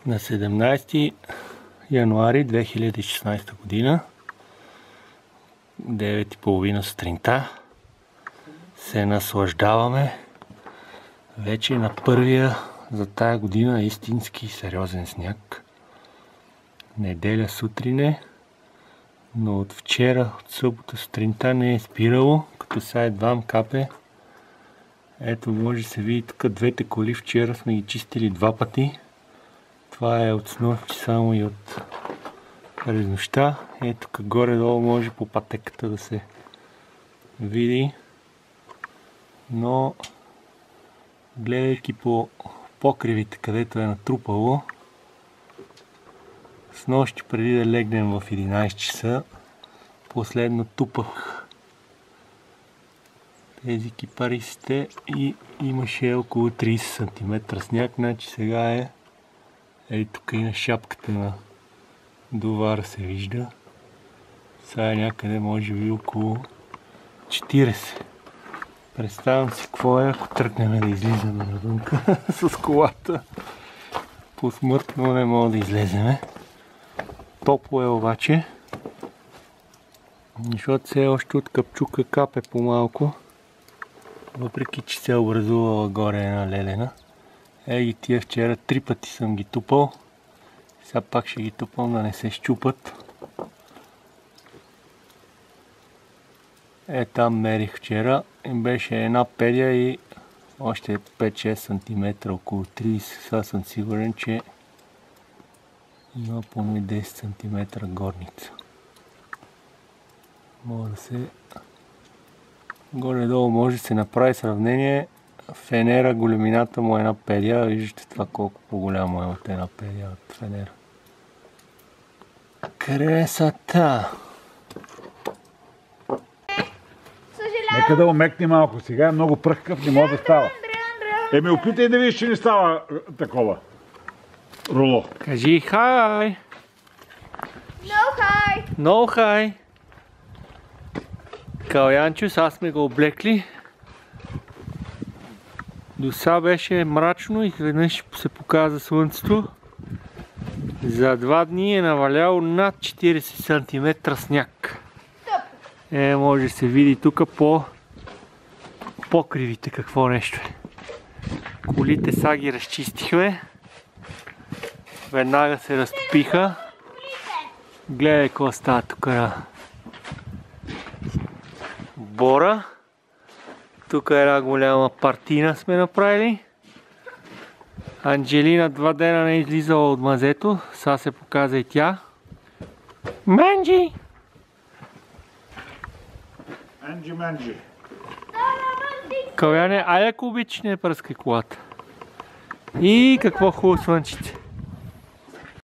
На 17 януари 2016 година, 9:30 сутринта, се наслаждаваме вече на първия за тая година истински сериозен сняг. Неделя сутрин е, но от вчера, от събота сутринта не е спирало, като сега едвам капе. Ето, може да се види тук двете коли, вчера сме ги чистили 2 пъти. Това е от снощи само и от през нощта. Ето тук горе-долу може по пътеката да се види. Но гледайки по покривите, където е натрупало, снощи преди да легнем в 11 часа, последно тупах тези кипарисите и имаше около 30 см сняг, значи сега е тук и на шапката на довара се вижда. Сега е някъде може би около 40. Представям си какво е, ако тръгнем да излизаме навънка с колата. Посмъртно не мога да излеземе. Топло е обаче, защото все още от капчука капе по-малко, въпреки че се е образувала горе една лелена. И тия вчера 3 пъти съм ги тупал. Сега пак ще ги тупам да не се щупат. Там мерих вчера. Беше една педя и още 5-6 см, около 30. Сега съм сигурен, че има поне 10 см горница. Може да се... Горе-долу може да се направи сравнение. Фенера, големината му е една педя. Виждате това колко по-голямо е от една педя от фенера. Красота! Нека да омекне малко. Сега е много пръхкав, не може да става. Опитай да видиш, че не става такова. Руло. Кажи хай! No hi! No hi! Калянчо, сега сме го облекли. До сега беше мрачно и веднъж се показа слънцето. За 2 дни е наваляло над 40 см сняг. Може да се види тук по покривите какво нещо е. Колите сега ги разчистихме. Веднага се разтопиха. Гледай какво става тук на Бора. Тук една голяма партина сме направили. Анджелина 2 дена не е излизала от мазето. Сега се показа и тя. Манджи! Манджи. Каляне, айде ако обичаш не пръскай колата. И какво хубаво слънчице.